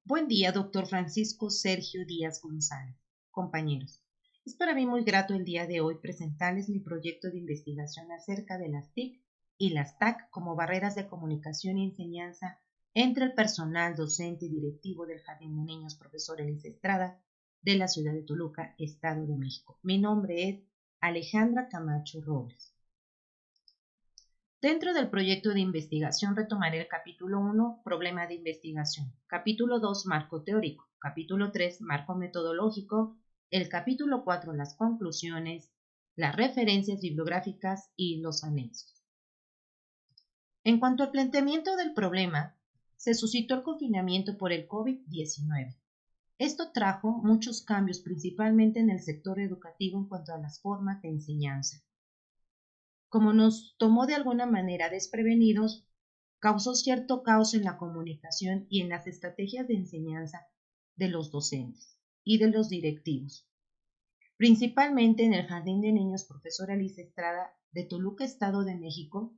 Buen día, doctor Francisco Sergio Díaz González. Compañeros, es para mí muy grato el día de hoy presentarles mi proyecto de investigación acerca de las TIC y las TAC como barreras de comunicación y enseñanza entre el personal docente y directivo del Jardín de Niños Profesor Elisa Estrada de la ciudad de Toluca, Estado de México. Mi nombre es Alejandra Camacho Robles. Dentro del proyecto de investigación retomaré el capítulo 1, problema de investigación, capítulo 2, marco teórico, capítulo 3, marco metodológico, el capítulo 4, las conclusiones, las referencias bibliográficas y los anexos. En cuanto al planteamiento del problema, se suscitó el confinamiento por el COVID-19. Esto trajo muchos cambios, principalmente en el sector educativo en cuanto a las formas de enseñanza. Como nos tomó de alguna manera desprevenidos, causó cierto caos en la comunicación y en las estrategias de enseñanza de los docentes y de los directivos. Principalmente en el Jardín de Niños Profesor Elisa Estrada de Toluca, Estado de México,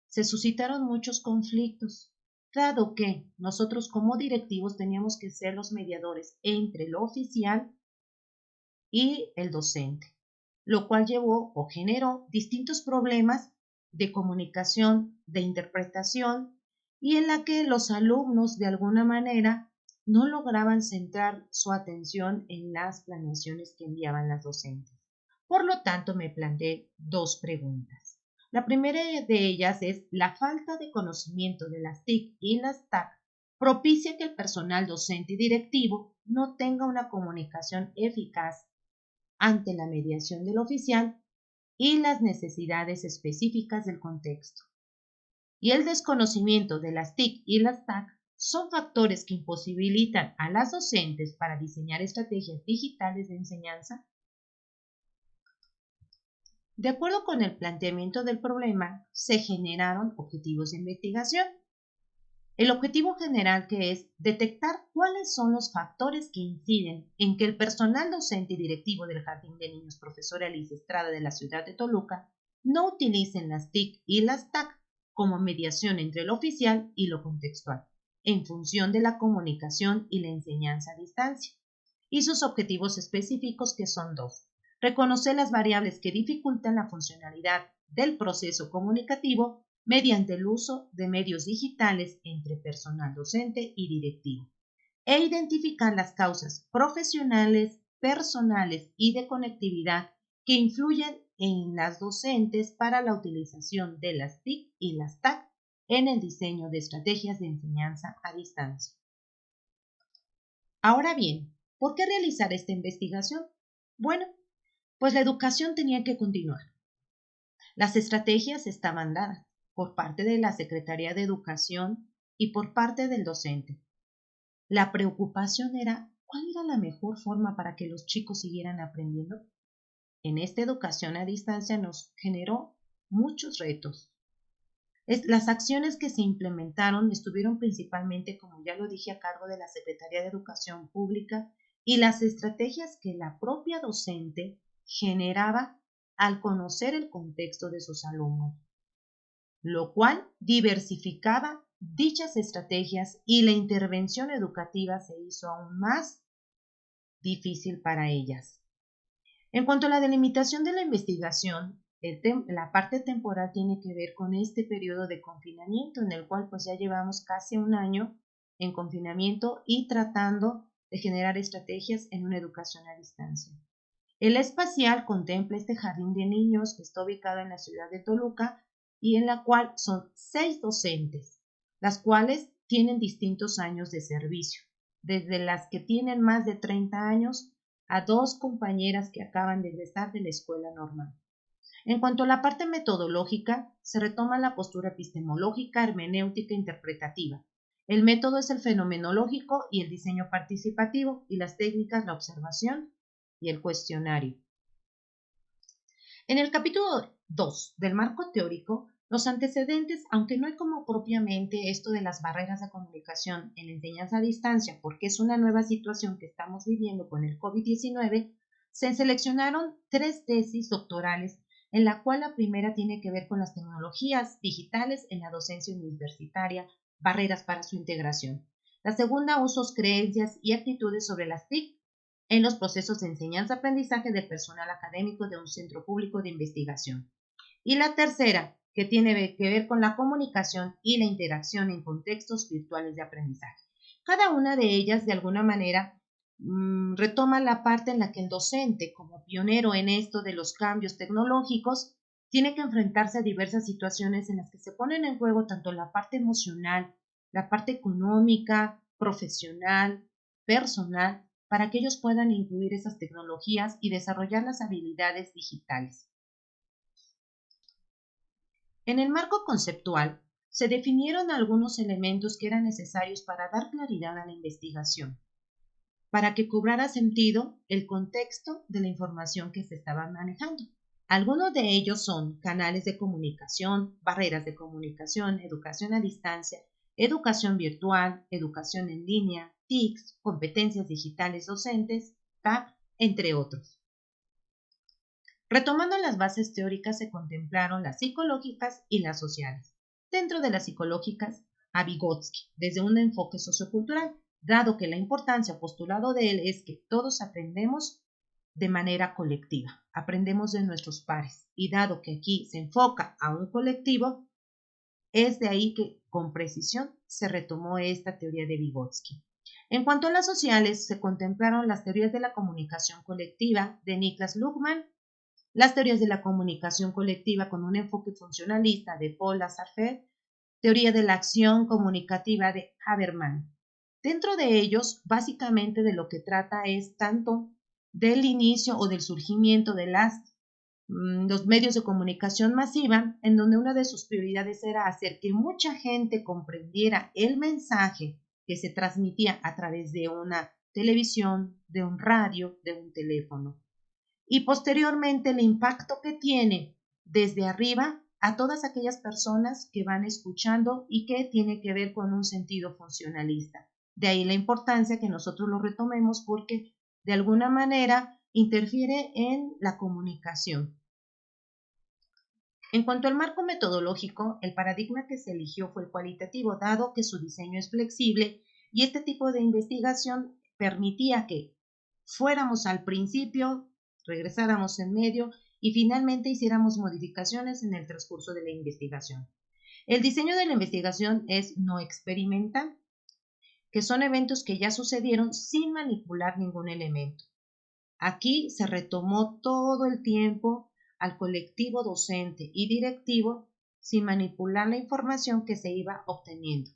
se suscitaron muchos conflictos, dado que nosotros como directivos teníamos que ser los mediadores entre lo oficial y el docente, lo cual llevó o generó distintos problemas de comunicación, de interpretación, y en la que los alumnos de alguna manera no lograban centrar su atención en las planeaciones que enviaban las docentes. Por lo tanto, me planteé dos preguntas. La primera de ellas es: ¿la falta de conocimiento de las TIC y las TAC propicia que el personal docente y directivo no tenga una comunicación eficaz ante la mediación del oficial y las necesidades específicas del contexto? Y el desconocimiento de las TIC y las TAC son factores que imposibilitan a las docentes para diseñar estrategias digitales de enseñanza. De acuerdo con el planteamiento del problema, se generaron objetivos de investigación. El objetivo general, que es detectar cuáles son los factores que inciden en que el personal docente y directivo del Jardín de Niños Profesor Elisa Estrada de la ciudad de Toluca no utilicen las TIC y las TAC como mediación entre lo oficial y lo contextual, en función de la comunicación y la enseñanza a distancia. Y sus objetivos específicos, que son dos: reconocer las variables que dificultan la funcionalidad del proceso comunicativo mediante el uso de medios digitales entre personal docente y directivo, e identificar las causas profesionales, personales y de conectividad que influyen en las docentes para la utilización de las TIC y las TAC en el diseño de estrategias de enseñanza a distancia. Ahora bien, ¿por qué realizar esta investigación? Bueno, pues la educación tenía que continuar. Las estrategias estaban dadas por parte de la Secretaría de Educación y por parte del docente. La preocupación era cuál era la mejor forma para que los chicos siguieran aprendiendo. En esta educación a distancia nos generó muchos retos. Las acciones que se implementaron estuvieron principalmente, como ya lo dije, a cargo de la Secretaría de Educación Pública, y las estrategias que la propia docente generaba al conocer el contexto de sus alumnos, lo cual diversificaba dichas estrategias y la intervención educativa se hizo aún más difícil para ellas. En cuanto a la delimitación de la investigación, la parte temporal tiene que ver con este periodo de confinamiento en el cual pues ya llevamos casi un año en confinamiento y tratando de generar estrategias en una educación a distancia. El espacial contempla este jardín de niños que está ubicado en la ciudad de Toluca y en la cual son 6 docentes, las cuales tienen distintos años de servicio, desde las que tienen más de 30 años a 2 compañeras que acaban de egresar de la escuela normal. En cuanto a la parte metodológica, se retoma la postura epistemológica, hermenéutica e interpretativa. El método es el fenomenológico y el diseño participativo, y las técnicas, la observación y el cuestionario. En el capítulo 2 del marco teórico, los antecedentes, aunque no hay como propiamente esto de las barreras de comunicación en la enseñanza a distancia, porque es una nueva situación que estamos viviendo con el COVID-19, se seleccionaron 3 tesis doctorales, en la cual la primera tiene que ver con las tecnologías digitales en la docencia universitaria, barreras para su integración. La segunda, usos, creencias y actitudes sobre las TIC en los procesos de enseñanza-aprendizaje del personal académico de un centro público de investigación. Y la tercera, que tiene que ver con la comunicación y la interacción en contextos virtuales de aprendizaje. Cada una de ellas, de alguna manera, retoma la parte en la que el docente, como pionero en esto de los cambios tecnológicos, tiene que enfrentarse a diversas situaciones en las que se ponen en juego tanto la parte emocional, la parte económica, profesional, personal, para que ellos puedan incluir esas tecnologías y desarrollar las habilidades digitales. En el marco conceptual, se definieron algunos elementos que eran necesarios para dar claridad a la investigación, para que cobrara sentido el contexto de la información que se estaba manejando. Algunos de ellos son canales de comunicación, barreras de comunicación, educación a distancia, educación virtual, educación en línea, TICs, competencias digitales docentes, TAP, entre otros. Retomando las bases teóricas, se contemplaron las psicológicas y las sociales. Dentro de las psicológicas, a Vygotsky, desde un enfoque sociocultural, dado que la importancia postulado de él es que todos aprendemos de manera colectiva, aprendemos de nuestros pares, y dado que aquí se enfoca a un colectivo, es de ahí que con precisión se retomó esta teoría de Vygotsky. En cuanto a las sociales, se contemplaron las teorías de la comunicación colectiva de Niklas Luhmann, las teorías de la comunicación colectiva con un enfoque funcionalista de Paul Lazarsfeld, teoría de la acción comunicativa de Habermas. Dentro de ellos, básicamente de lo que trata es tanto del inicio o del surgimiento de los medios de comunicación masiva, en donde una de sus prioridades era hacer que mucha gente comprendiera el mensaje que se transmitía a través de una televisión, de un radio, de un teléfono. Y posteriormente el impacto que tiene desde arriba a todas aquellas personas que van escuchando y que tiene que ver con un sentido funcionalista. De ahí la importancia que nosotros lo retomemos porque de alguna manera interfiere en la comunicación. En cuanto al marco metodológico, el paradigma que se eligió fue el cualitativo, dado que su diseño es flexible y este tipo de investigación permitía que fuéramos al principio, regresáramos en medio y finalmente hiciéramos modificaciones en el transcurso de la investigación. El diseño de la investigación es no experimental, que son eventos que ya sucedieron sin manipular ningún elemento. Aquí se retomó todo el tiempo al colectivo docente y directivo sin manipular la información que se iba obteniendo.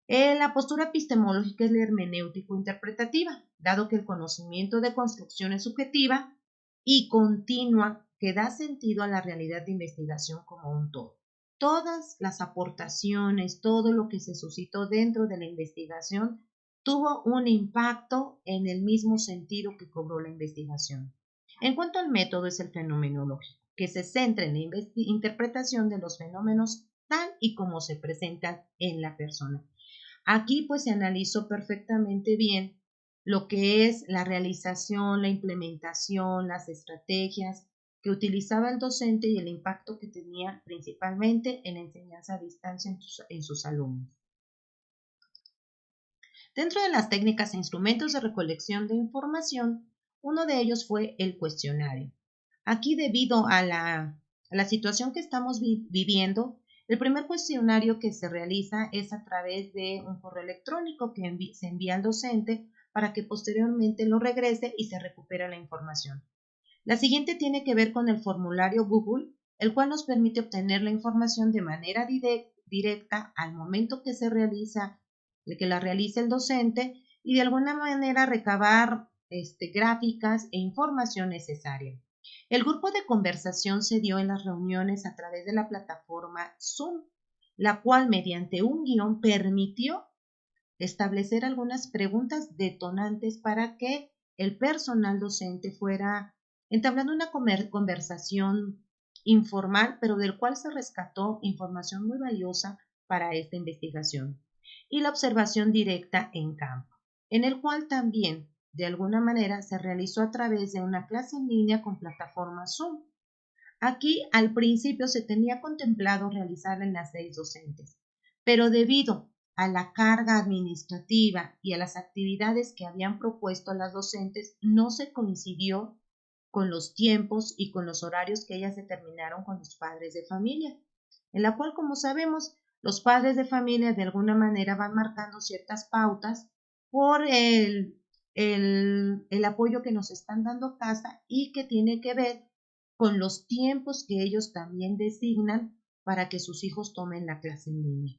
La postura epistemológica es la hermenéutico-interpretativa, dado que el conocimiento de construcción es subjetiva y continua que da sentido a la realidad de investigación como un todo. Todas las aportaciones, todo lo que se suscitó dentro de la investigación tuvo un impacto en el mismo sentido que cobró la investigación. En cuanto al método, es el fenomenológico, que se centra en la interpretación de los fenómenos tal y como se presentan en la persona. Aquí pues se analizó perfectamente bien lo que es la realización, la implementación, las estrategias que utilizaba el docente y el impacto que tenía principalmente en la enseñanza a distancia en sus alumnos. Dentro de las técnicas e instrumentos de recolección de información, uno de ellos fue el cuestionario. Aquí, debido a la situación que estamos viviendo, el primer cuestionario que se realiza es a través de un correo electrónico que se envía al docente para que posteriormente lo regrese y se recupera la información. La siguiente tiene que ver con el formulario Google, el cual nos permite obtener la información de manera directa al momento que la realiza el docente y de alguna manera recabar gráficas e información necesaria. El grupo de conversación se dio en las reuniones a través de la plataforma Zoom, la cual mediante un guión permitió establecer algunas preguntas detonantes para que el personal docente fuera entablando una conversación informal, pero del cual se rescató información muy valiosa para esta investigación. Y la observación directa en campo, en el cual también de alguna manera se realizó a través de una clase en línea con plataforma Zoom. Aquí al principio se tenía contemplado realizarla en las 6 docentes, pero debido a la carga administrativa y a las actividades que habían propuesto las docentes no se coincidió con los tiempos y con los horarios que ellas determinaron con los padres de familia, en la cual, como sabemos, los padres de familia de alguna manera van marcando ciertas pautas por el apoyo que nos están dando a casa y que tiene que ver con los tiempos que ellos también designan para que sus hijos tomen la clase en línea.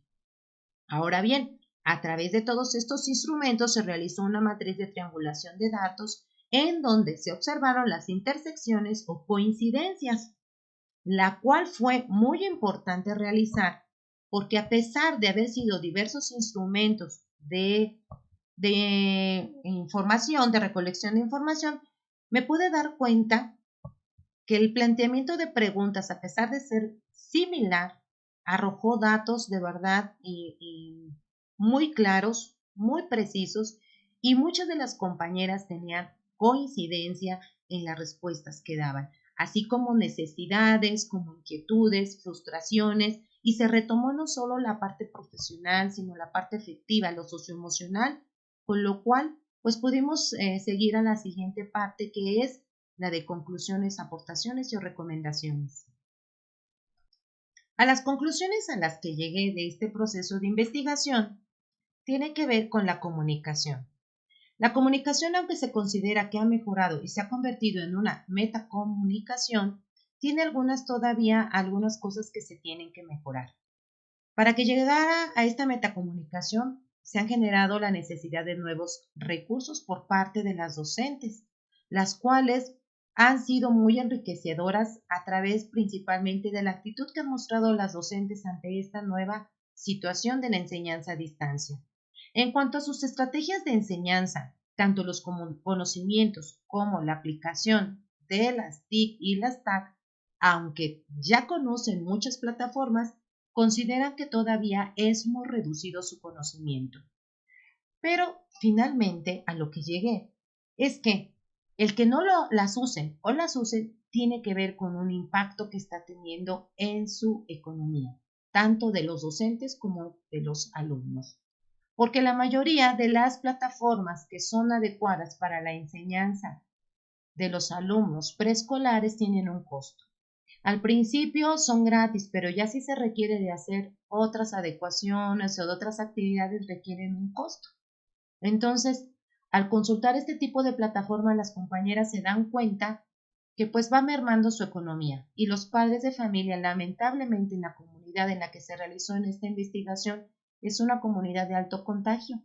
Ahora bien, a través de todos estos instrumentos se realizó una matriz de triangulación de datos en donde se observaron las intersecciones o coincidencias, la cual fue muy importante realizar porque a pesar de haber sido diversos instrumentos de información, de recolección de información, me pude dar cuenta que el planteamiento de preguntas, a pesar de ser similar, arrojó datos de verdad y muy claros, muy precisos, y muchas de las compañeras tenían coincidencia en las respuestas que daban, así como necesidades, como inquietudes, frustraciones, y se retomó no solo la parte profesional, sino la parte afectiva, lo socioemocional, con lo cual pues pudimos seguir a la siguiente parte, que es la de conclusiones, aportaciones y recomendaciones. A las conclusiones a las que llegué de este proceso de investigación tiene que ver con la comunicación. La comunicación, aunque se considera que ha mejorado y se ha convertido en una metacomunicación, tiene algunas cosas que se tienen que mejorar. Para que llegara a esta metacomunicación, se han generado la necesidad de nuevos recursos por parte de las docentes, las cuales han sido muy enriquecedoras a través principalmente de la actitud que han mostrado las docentes ante esta nueva situación de la enseñanza a distancia. En cuanto a sus estrategias de enseñanza, tanto los conocimientos como la aplicación de las TIC y las TAC, aunque ya conocen muchas plataformas, consideran que todavía es muy reducido su conocimiento. Pero finalmente a lo que llegué es que el que no las usen o las usen tiene que ver con un impacto que está teniendo en su economía, tanto de los docentes como de los alumnos. Porque la mayoría de las plataformas que son adecuadas para la enseñanza de los alumnos preescolares tienen un costo. Al principio son gratis, pero ya si se requiere de hacer otras adecuaciones o de otras actividades requieren un costo. Entonces, al consultar este tipo de plataforma, las compañeras se dan cuenta que pues va mermando su economía y los padres de familia, lamentablemente en la comunidad en la que se realizó en esta investigación, es una comunidad de alto contagio.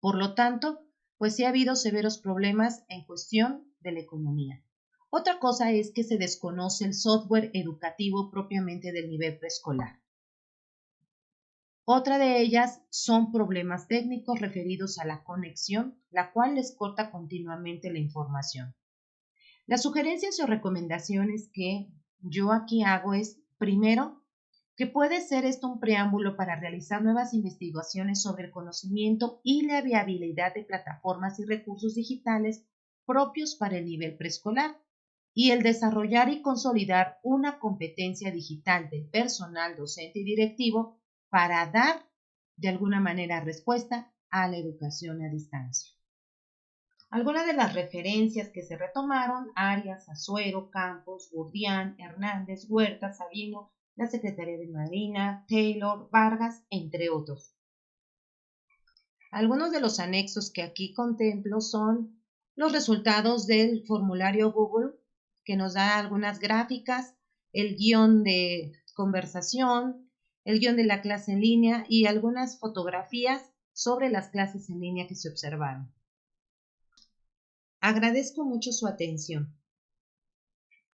Por lo tanto, pues sí ha habido severos problemas en cuestión de la economía. Otra cosa es que se desconoce el software educativo propiamente del nivel preescolar. Otra de ellas son problemas técnicos referidos a la conexión, la cual les corta continuamente la información. Las sugerencias o recomendaciones que yo aquí hago es, primero, que puede ser esto un preámbulo para realizar nuevas investigaciones sobre el conocimiento y la viabilidad de plataformas y recursos digitales propios para el nivel preescolar y el desarrollar y consolidar una competencia digital del personal docente y directivo para dar de alguna manera respuesta a la educación a distancia. Algunas de las referencias que se retomaron: Arias, Azuero, Campos, Gurdián, Hernández, Huerta, Sabino, la Secretaría de Marina, Taylor, Vargas, entre otros. Algunos de los anexos que aquí contemplo son los resultados del formulario Google, que nos da algunas gráficas, el guión de conversación, el guión de la clase en línea y algunas fotografías sobre las clases en línea que se observaron. Agradezco mucho su atención.